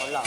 lah.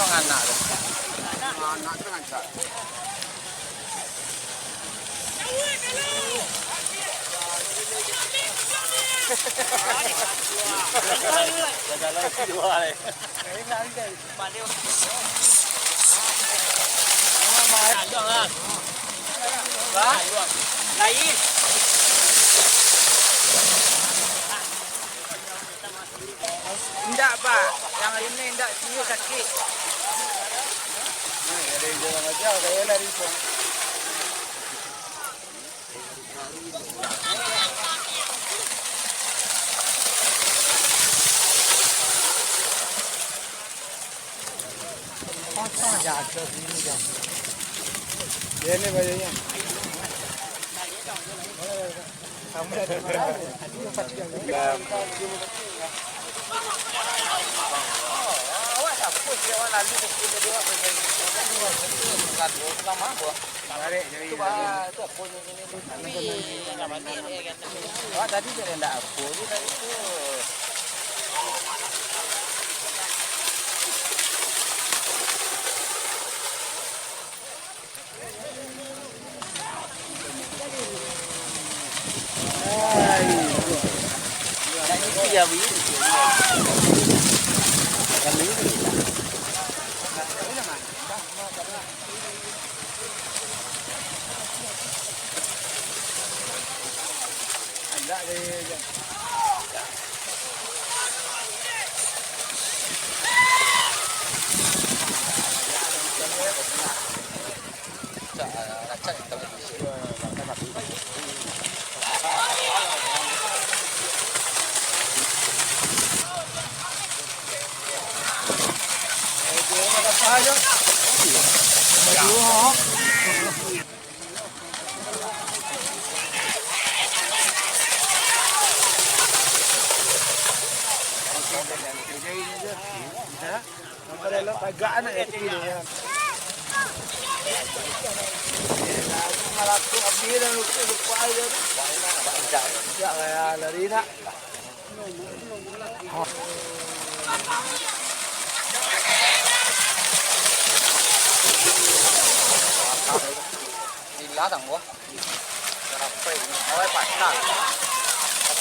Anak tu. Anak tu ngancak. Jalan dua ni. Ini nak ni. Pandai. Mana jangan. Ba? Lain. Tidak, Pak. Yang ini tidak sini sakit. Dari jalan aja, saya lari pun. Pasang jaga sini jam. Dia ni bayarnya. Kamu dah dengar? Apa dia orang lalu kita dia apa kan pertama buat tarik itu apa ini nama dia kan tadi dia enggak apa ni tadi tu ai ya wi kami ni enggak dia ayo. Agak anak ya kecil ya. Malaku abdi dan lupa aja. Ya lari nak. Lá thằng bố là phải nói phải là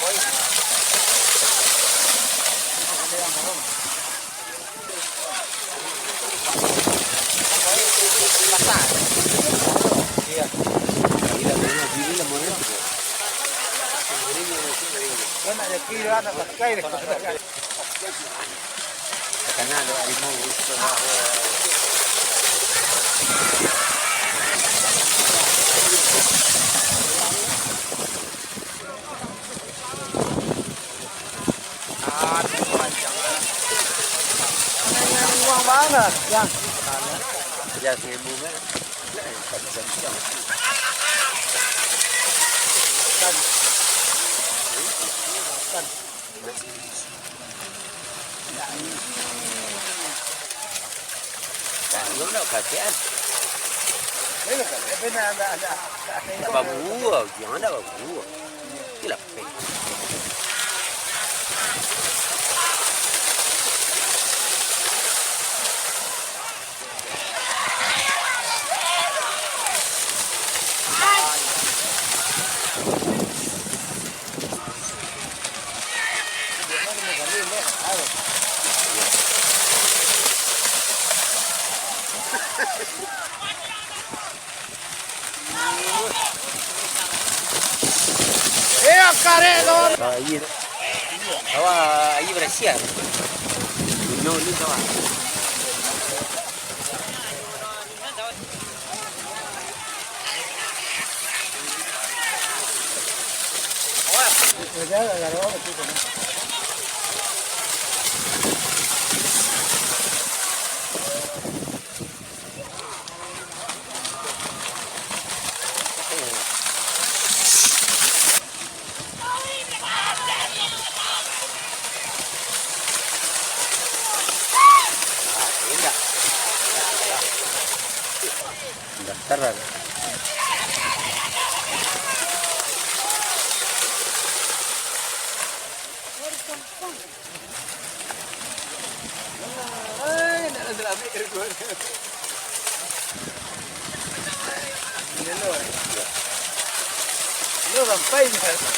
có gì đây là không có tải kia đi là mới cái này là kia ra là cây này cái này là đi mua uang mana? Yang ya seribu kan? Belum nak kajian. Nak babu, jangan nak babu. Tidak. Iya. Awak iya bersia. No ni kawan. Daftar. Lu sampai misalnya.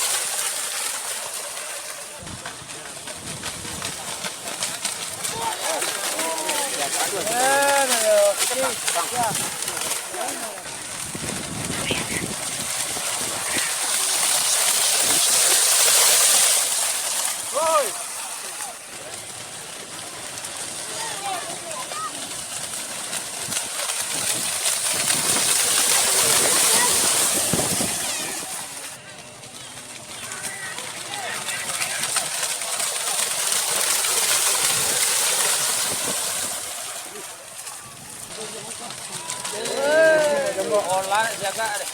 Online jaga deh.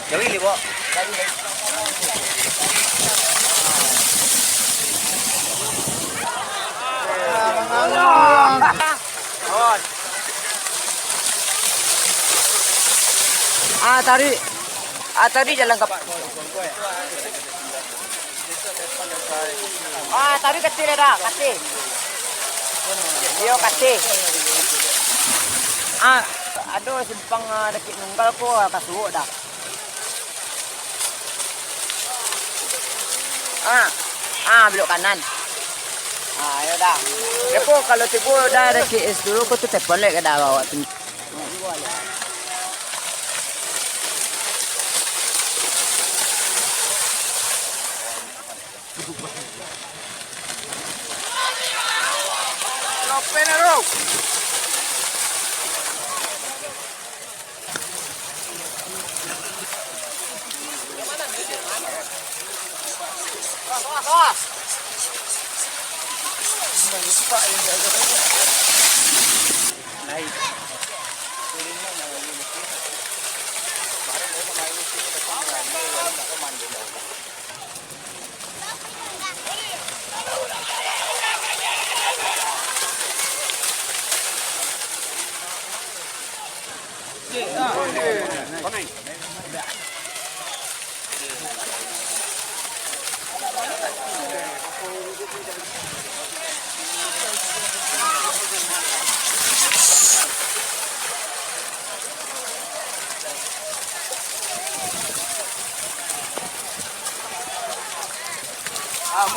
Jauh ini, Bu. Tadi jalan ke Pak. Tadi kecil dah, kecil. Dia kecil. Aduh simpang dekat nunggal ko kasuo dah. Belok kanan. Ayo dah. Depo kalau tibo dah dekat es dulu ko tu telepon lek dah bawa tu. Penero.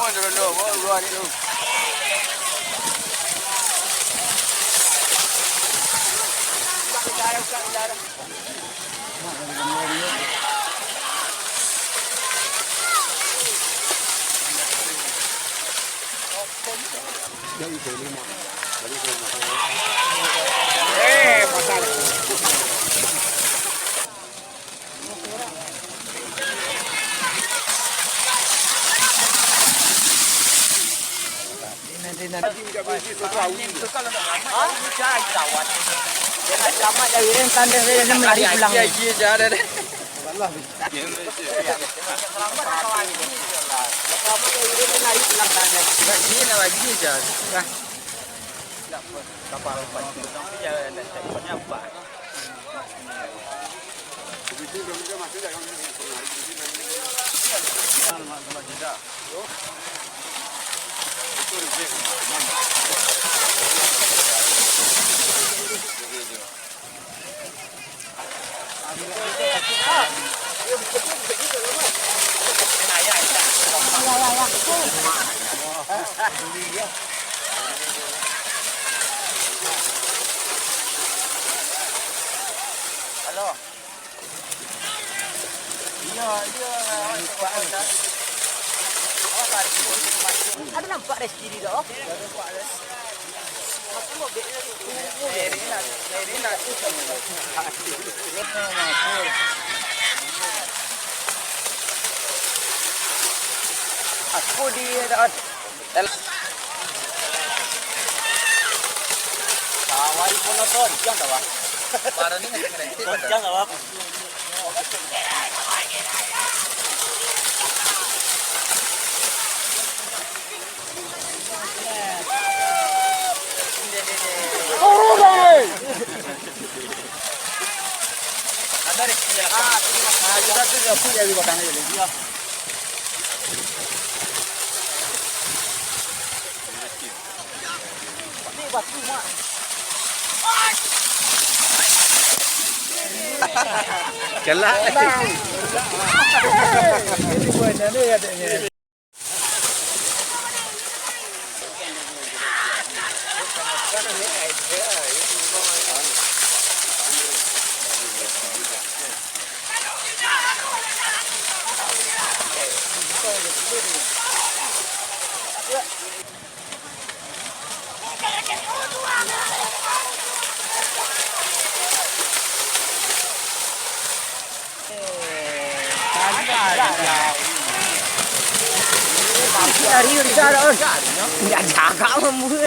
Mau dulu, mau luar dulu. Pasal. Lama dari yang tanda saya nak lari pulang. Ya, dia dah ada. Wallahi. Lama dari yang lari pulang tanda. Ini nak lagi je. Dah. Tak kapal lepas. Tapi jangan nak cari banyak apa. Begitu dia masih dah kami. Sama tidak. Itu Halo. Iya, ada nampak Reski di dah? Ada nampak Reski. Aku mau beli lagi. Ini nak tu sama. Aku di dalam Kawai pun nonton, jangan tahu. Para ni jangan tahu. Ada Reski ya. Kita tu dah punya di kota ni dia. Ni batu mak. Kelak. Ini buatnya ni adanya. Dari udah on. Enggak jaga kamu.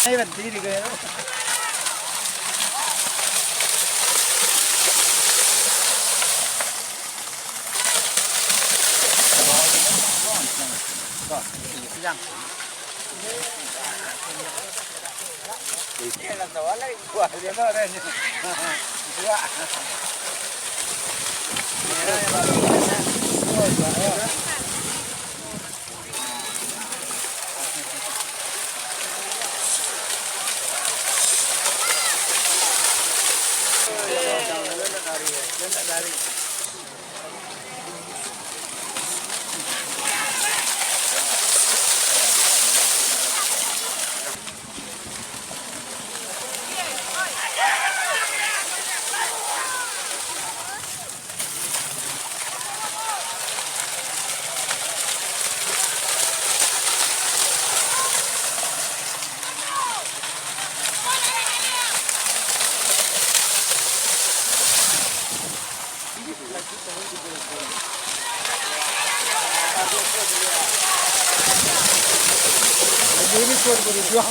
Ini berdiri ke? Siang. Ini lah tahu lagi buat dia tu dah. Buat. Dari ini kau berjuang.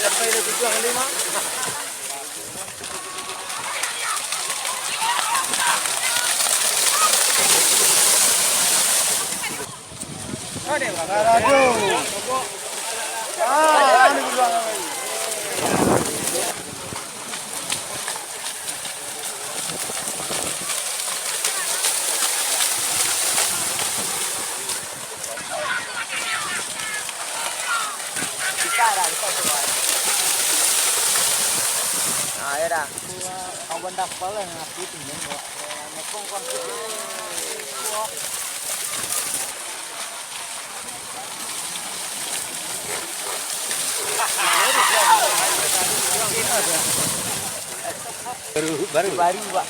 Sampai dah tujuan kali mak. Ada. Ini tujuan kali. Ya dah. Kawan dah kepala ngapu tinggal buat. Nekong kon. Baru Pak.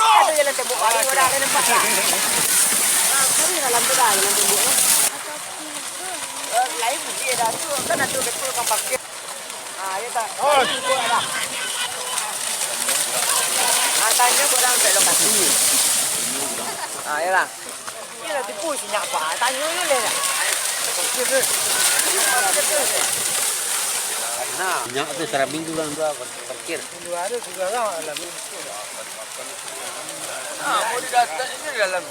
Ada jalan tembok kali orang ada nampak tak? Kami dalam tu dah jalan tembok tu. Lain dia dah tu kan ada betul kan parkir. Ya tak. Oh, itu ada. Tanya orang sampai lokasi. Ya lah. Ini dah tipu sinyak apa? Tanya ni le. Nah, minyak tu serabing tu kan dua parkir. Dua ada juga kan dalam. Mau di datang ini di dalam.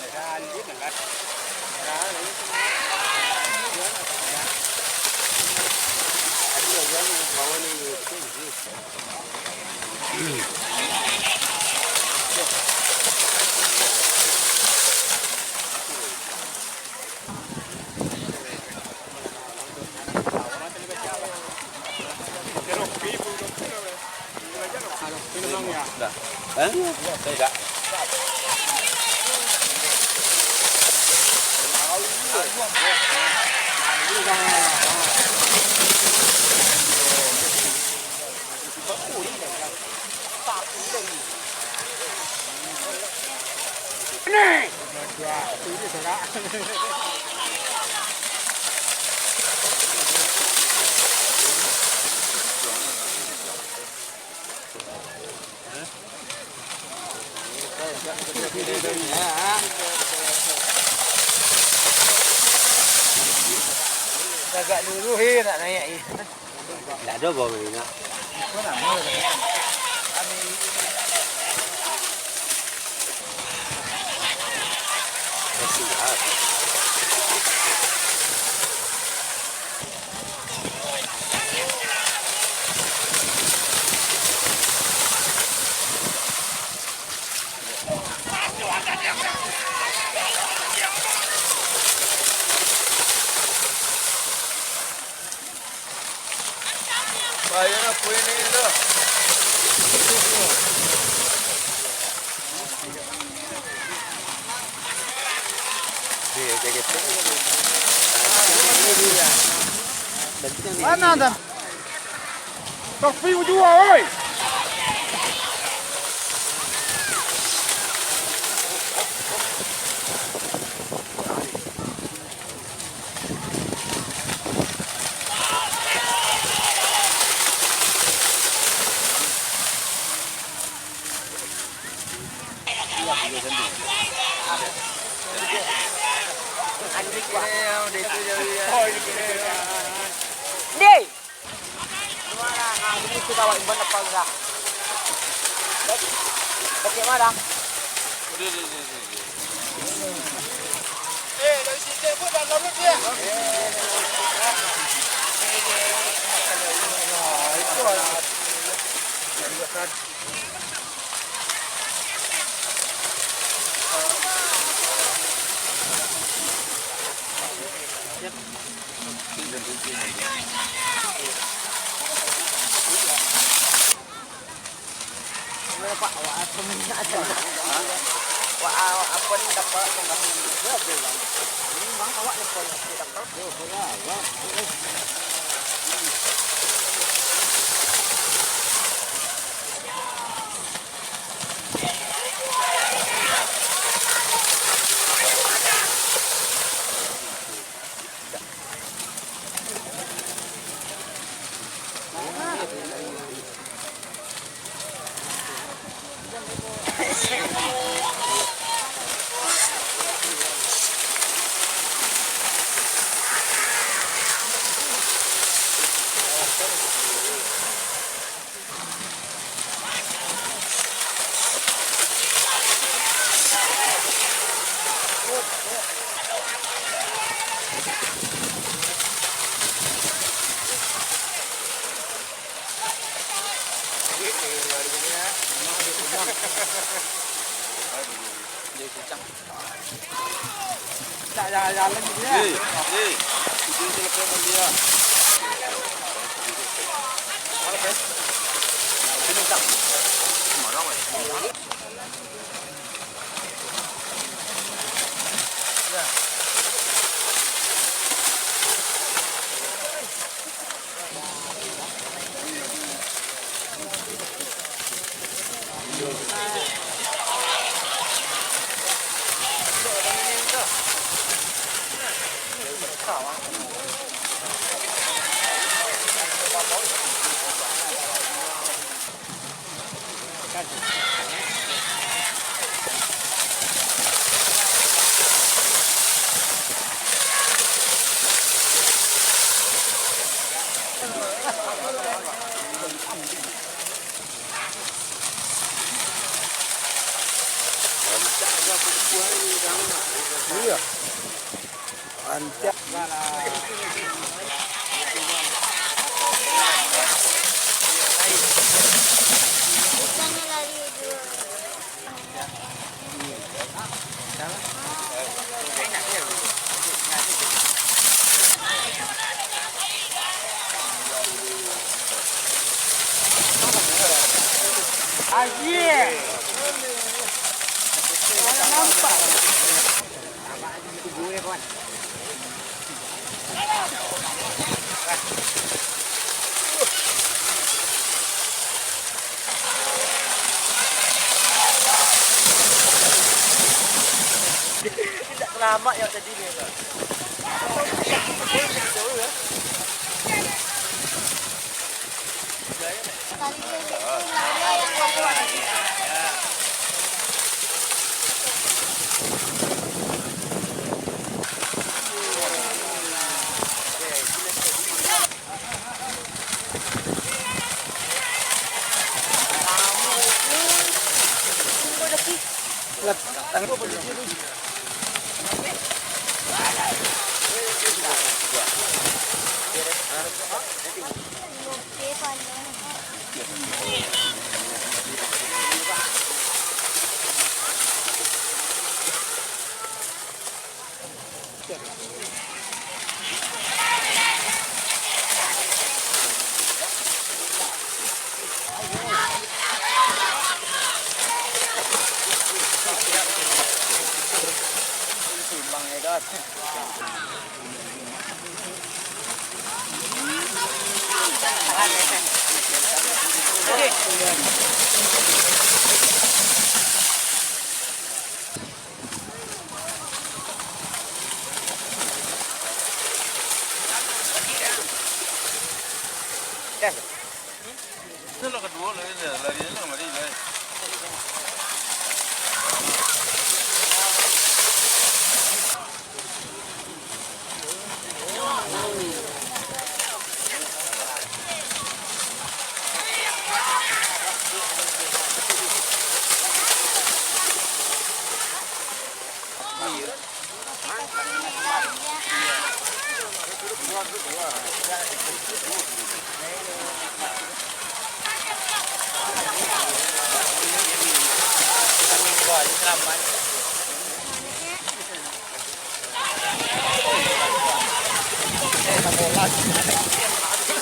Tidak. Agak dulu nak naik ni. Tak ada bawa ni nak. Kau nak mau tak? Siap. Ayo na po ini itu. Mana dah? Kopi jual, oi. Đi. Ini kita bawa iban apa enggak? Bagaimana? Dari sini pun dah lalu dia. Pak, apa ni ada? Apa ni dapat ini bang awak ni pun dapat. Jalan gitu ya. Itu telepon dia. Mana kan? Sini tak. Mana weh? Ya. Iya. Mantap. Asyik. Mana nampak? Itu gue kawan. Tidak lama yang tadi ni. 这个多了，这了，你弄么的来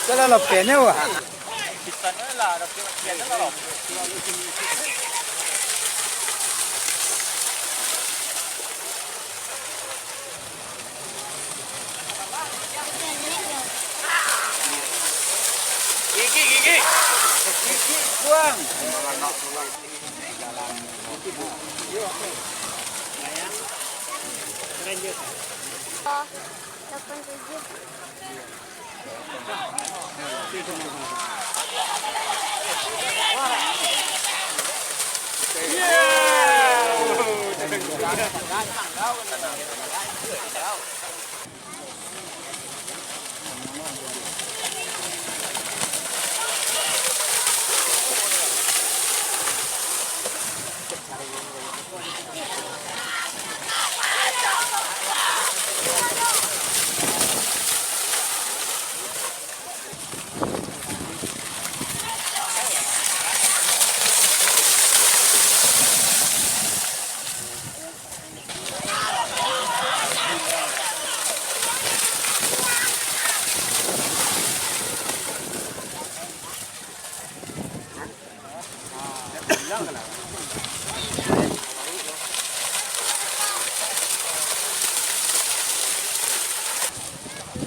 ？cái đó là bể nhau à quang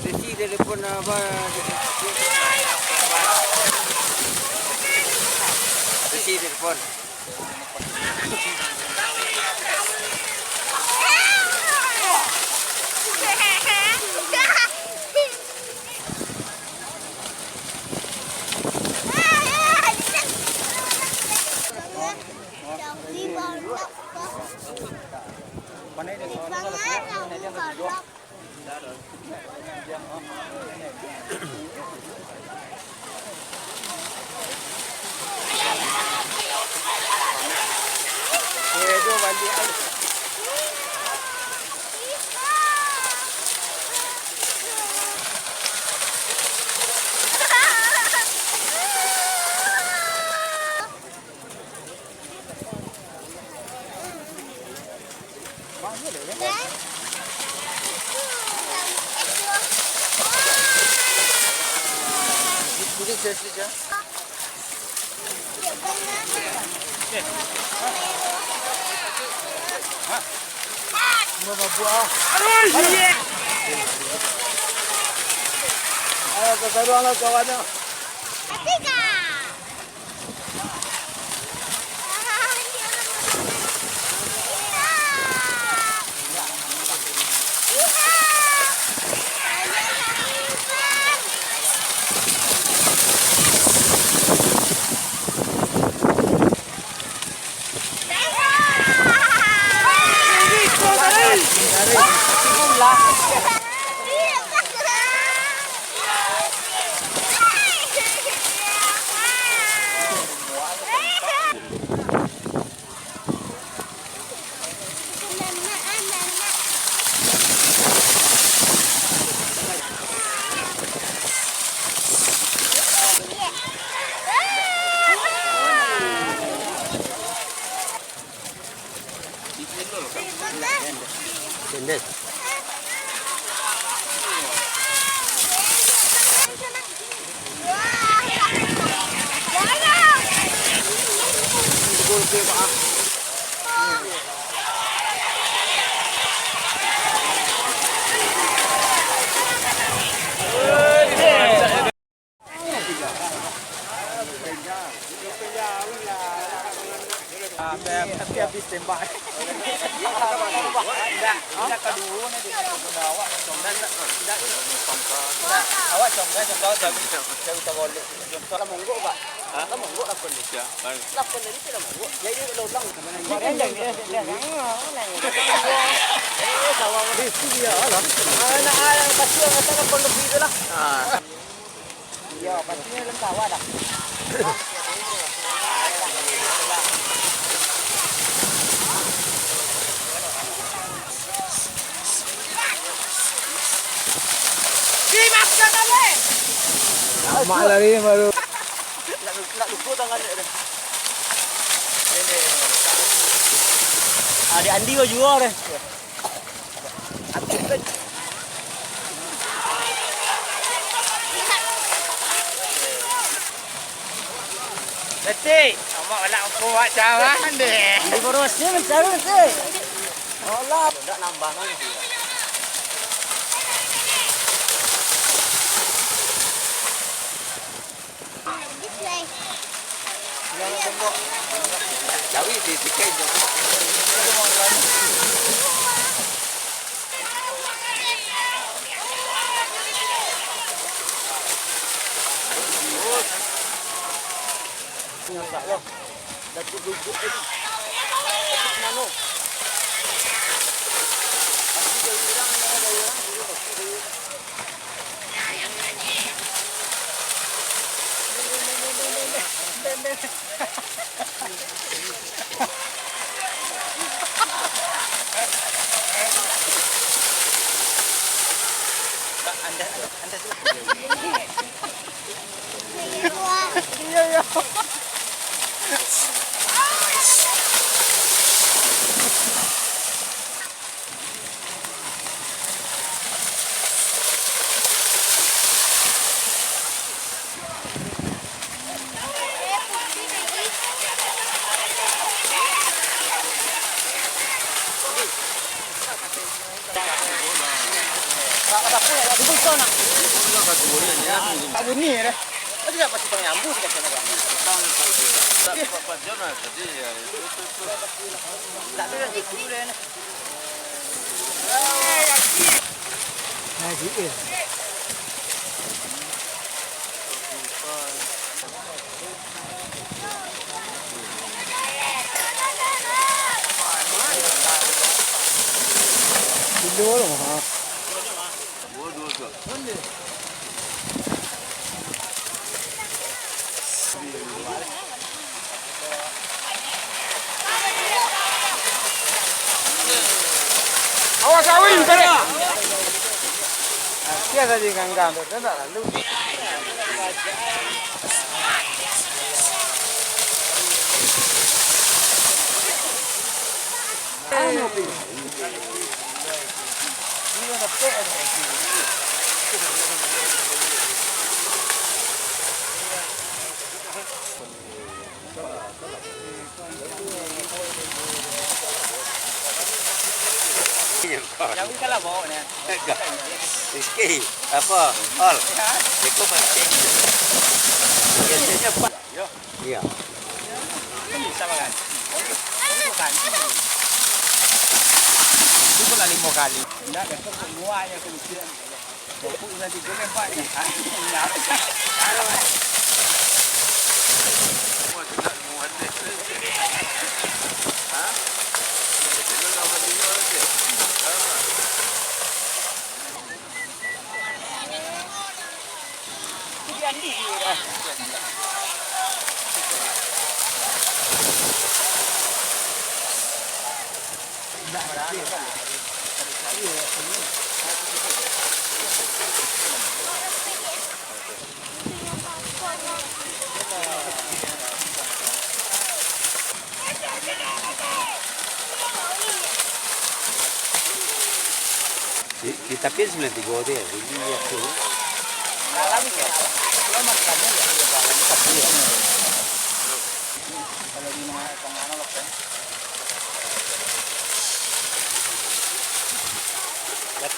Desi telepon apa? Desi telepon. tembak. Tidak kedua ni dia guna awak contoh tidak awak contoh jauh tak boleh contoh lah monggok pak. Lah monggok lah pun ni. Lah pun ni tidak monggok. Jadi lo lang. Yang ni sawah ni dia lah. Anak pasti yang kata pun lebih tu lah. Ya, pastinya dalam sawah dah. Dimakan boleh. Mak lari baru. Nak lupa tangan dia. Ini. Ada Andi kau jual deh. Betul. Amak balak aku buat cawan deh. Di korosnya mencari betul. Allah. Tak nambah kan. Jawi di tikai je. Tak lah. Dah duduk tadi. Dapat nano. Pasti dia orang ada orang dulu pasti dia. Anda iya. Tak bunyi dah. Tadi tak pasti tang nyambut dekat sana kan. Tak dapat jalan tadi ya. Tak ada lagi dulu dah. Lagi dulu loh. Dua. Awas kawin tadi. Dia tadi ganggang tu, tak lalu. Yang ini kalau bawa ni. Rizki, apa? All. Itu penting. Biasanya Pak. Iya. Bisa makan. Bukan. Itu pun 5 kali. Tidak ada semuanya kemudian. Bapak nanti goreng Pak. Semua tidak muat. Ha? Jadi lama tinggal aja. Jadi dia. Tidak berani. Kita pin 93 dia. Ini ya tu. Kalau makannya ya kalau di mana tengah loh kan.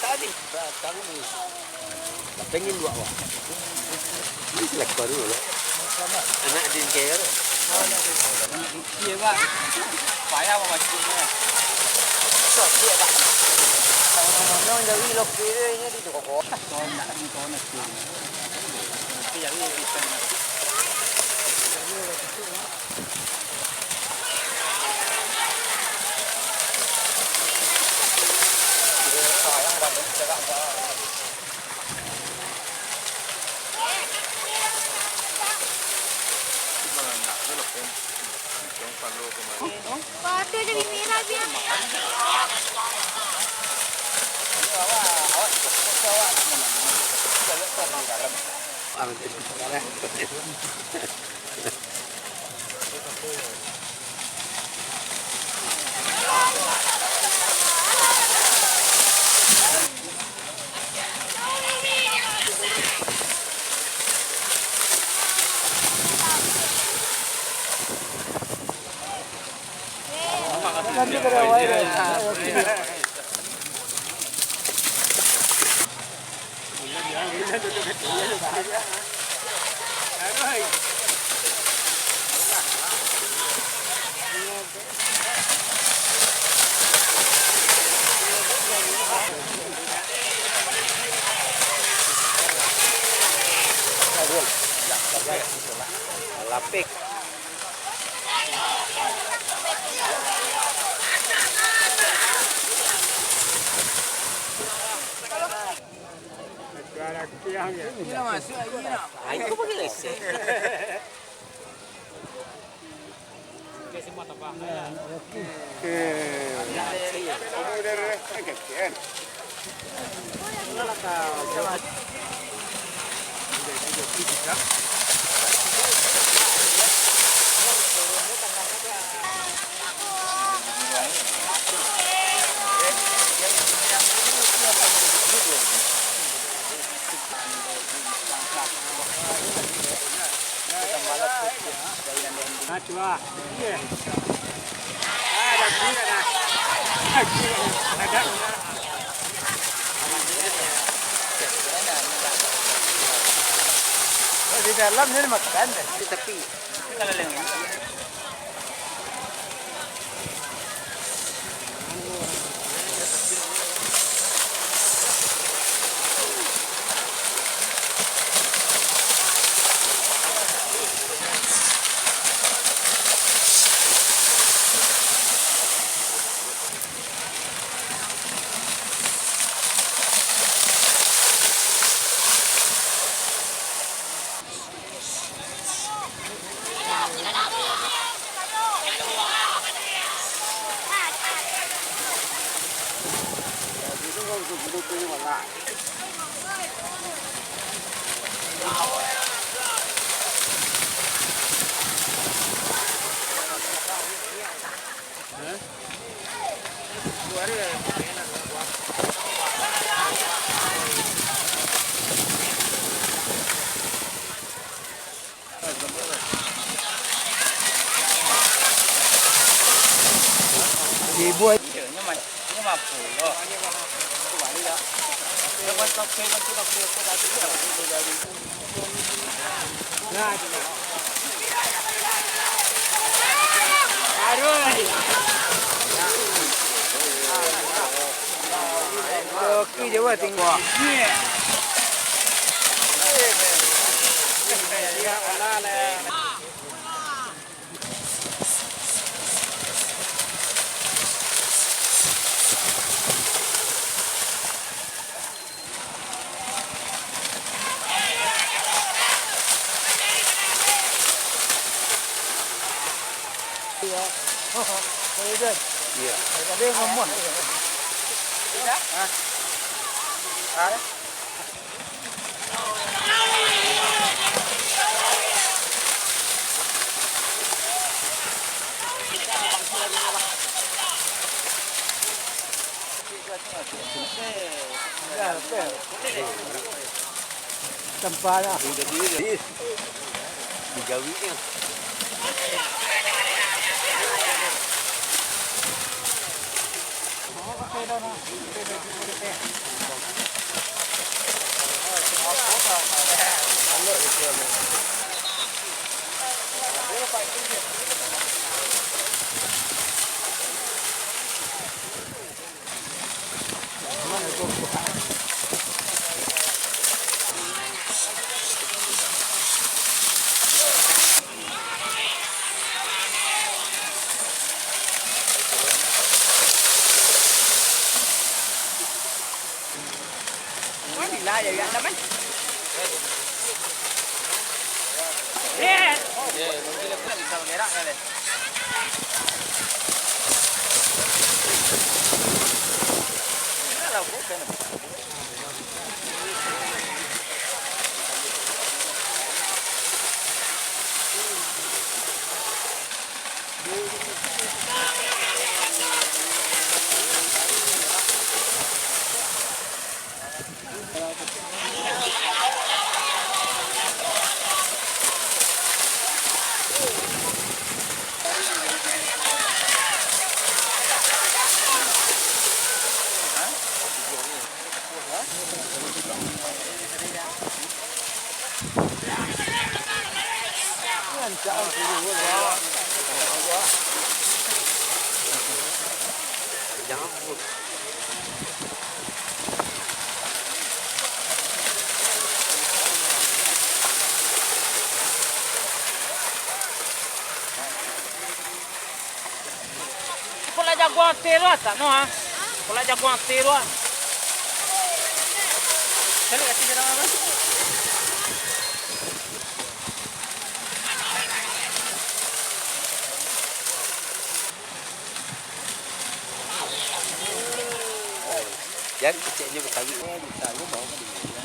Tadi, tahu ni. Pengen buat apa? Ini selektor dulu. Anak din care. Iya pak, payah apa macamnya? Iya pak. Kalau dari lokasinya di Joko. Tonak. Jadi bisa. Sayang dapat jarak pak. Pati jadi merah dia. Lapik. Ini masuk ini nak. Itu pakai lesen. Di dalam ni makan di tepi. Kalau leng. Ibu ini mah pulau. Itu balik dah. Lepas kafe aku tadi aku jadi. Nah. Aduh. Oke, coba tinggal. Iya. Ada yang ngomong. Tidak? Ada. Tempatnya. Digawinya. Lah ya yang namanya. Mungkin kita bisa mengerak kan. Lah bukan. Jangan Pula jagoan terus tak no ah. Pula jagoan terus. Kali kat sini apa? Yang kecilnya bertagi. Misalnya bawa ke dia.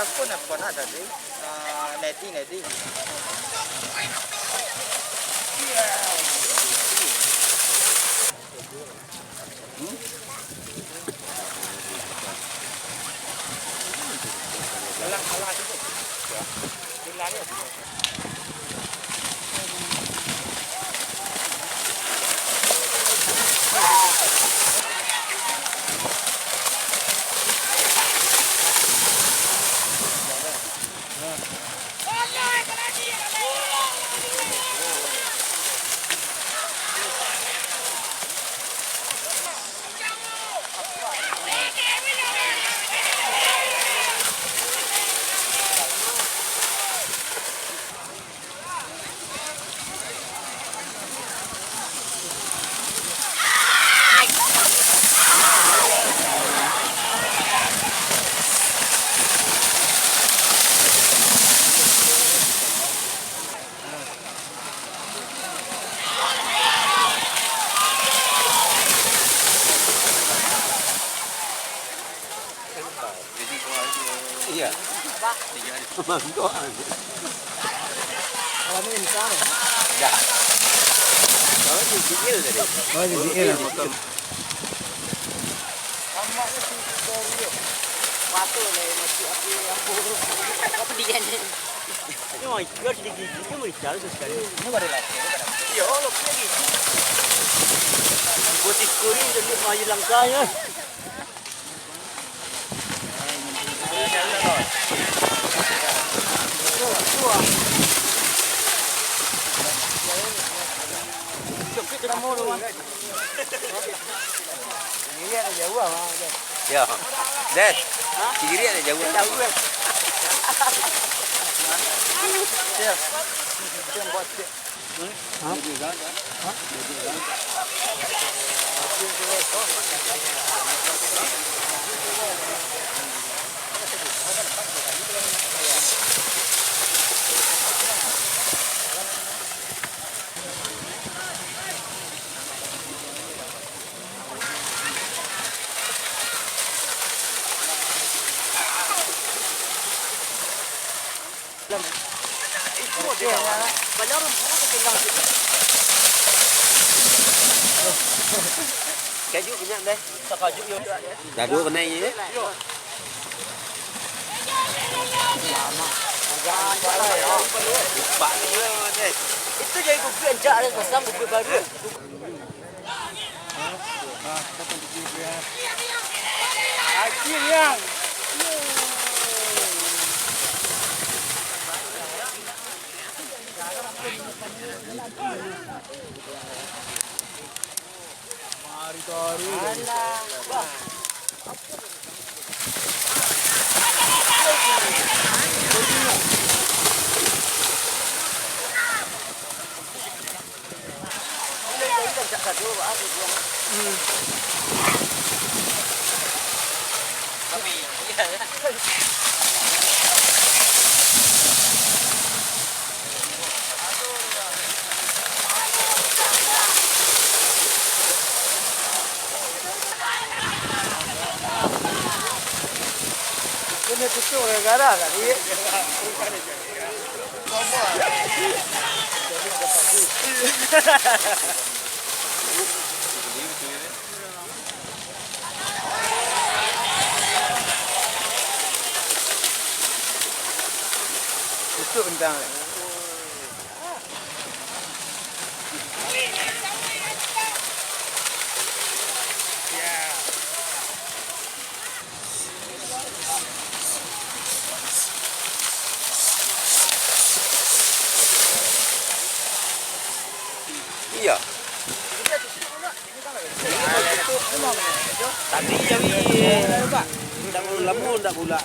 Siapa nak buat ada ni? Neti. Kalah tu. Lari tu. Iya. Mangkok. Kalau ni insang. Ya. Kalau di GL tadi. Oh, di GL. Waktu ni mesti aku apa dia ni? Ini mau ikut di gigi ni mau jalan sekali. Ini baru lah. Yo, lepas lagi. Buatikurin jadi maju langkahnya. Kiri ada jauh ah. Ya. Dad. Kiri ada jauh. Jauh kan. Siap. Siap buat siap. Hah? Hah? Itu dia. Banyak orang pun tinggal situ. Kajuk banyak deh. Tak kajuk yo. Dah dua kena ini. Jangan salah ya. Pak ni deh. Itu jadi buku encak ada pasang buku baru. Akhirnya. Ini tutup gara-gara tadi. Tutup bentang. Iya. Tadi yang tak lemu tak pula.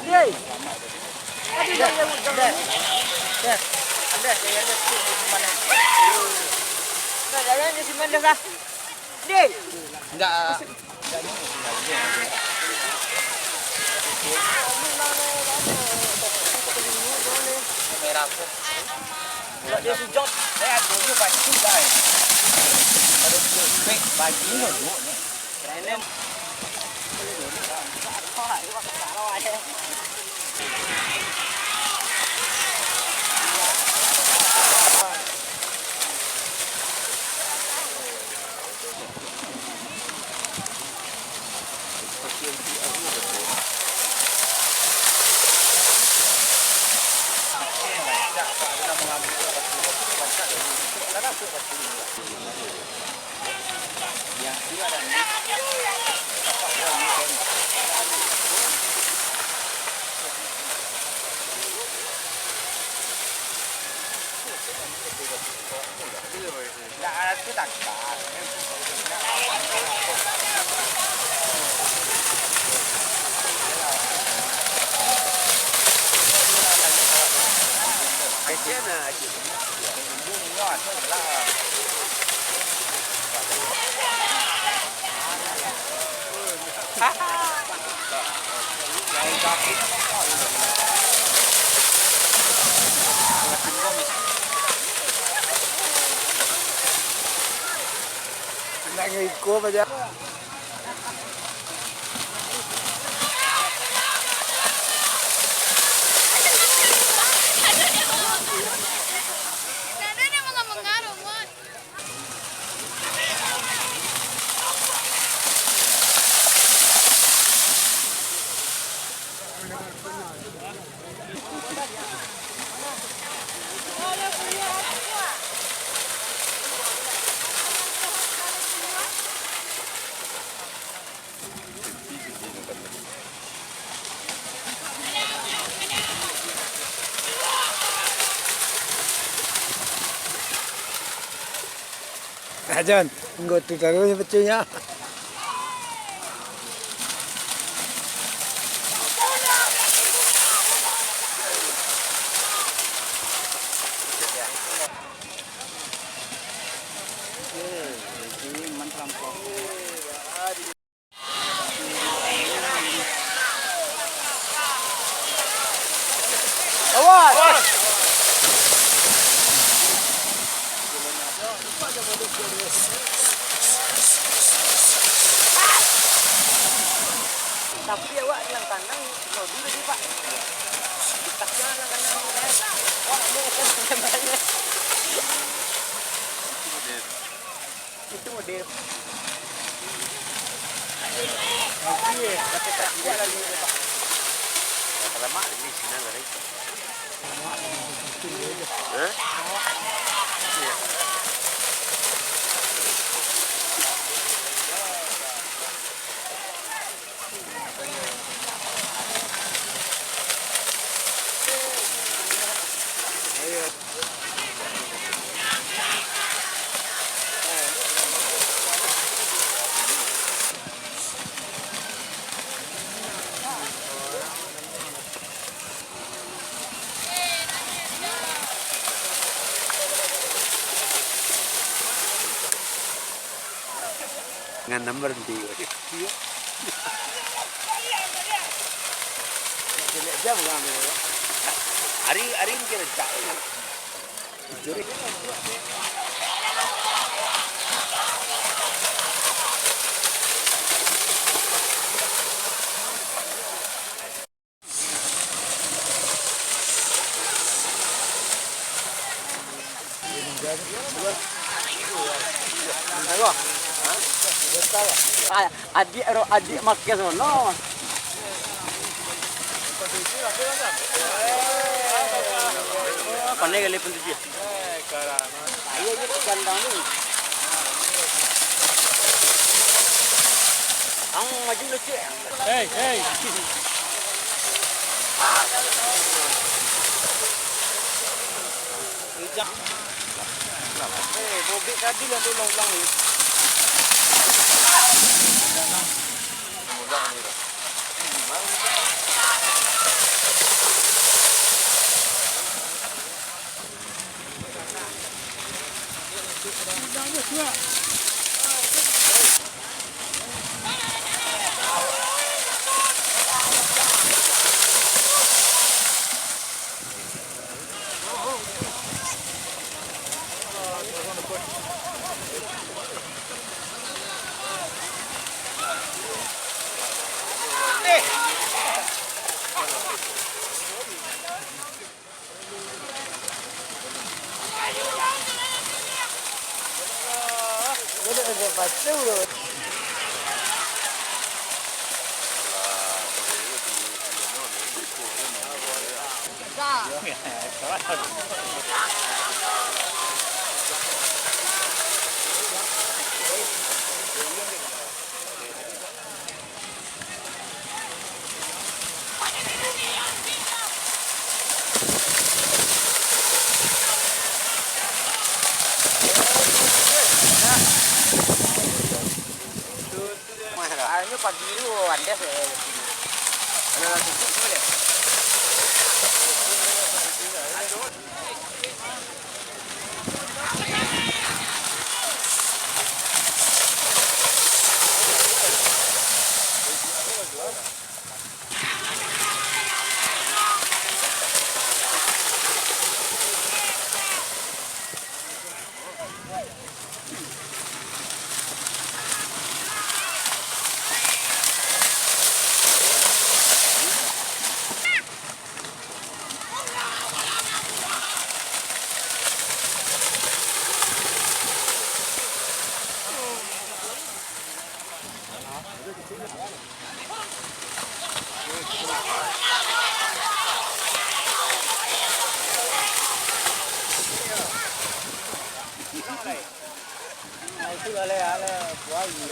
Hey. Ada yang ada. Ada yang di mana? Ada yang di mana dah? Dek. Enggak. Merah pun. Kalau dia sujud, saya ada dulu bagi juga. Ada dulu bagi dulu ni. Ini nak ngikut aja. Dadanya malah mengaruh, Mon. John, tunggu tu terus becunya. Awas! Tapi awak yang kanan, dulu ni Pak. Ditaknya yang kanan ni. Wah, ni sebenarnya. Itu model. Okey, kata dia lagi Pak. Kalau mak di sini ada itu. Eh? anak berhenti. Jam kami. Hari ini kita cak. Adik makan sono. Pandai kali pun tu je. Ayo je kandang ni. Ang maju lu cik. Hey. Ijak. Bobek tadi lah tu long ni. Ini pagi tu ada saya. Ada lagi tu boleh. Itu ale buah ini.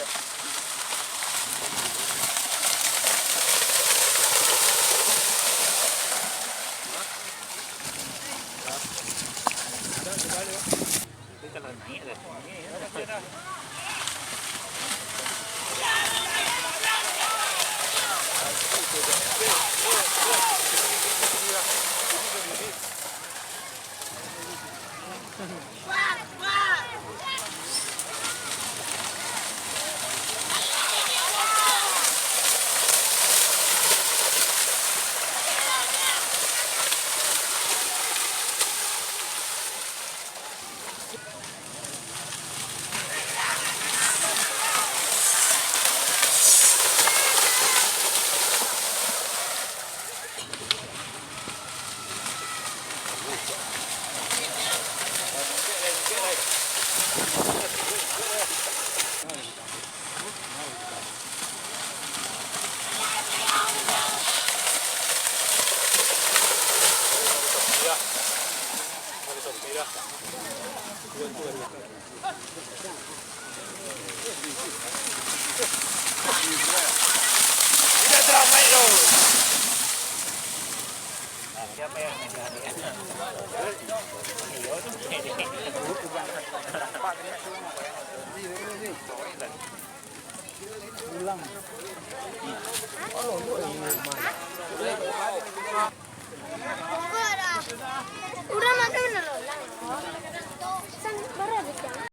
Udah makan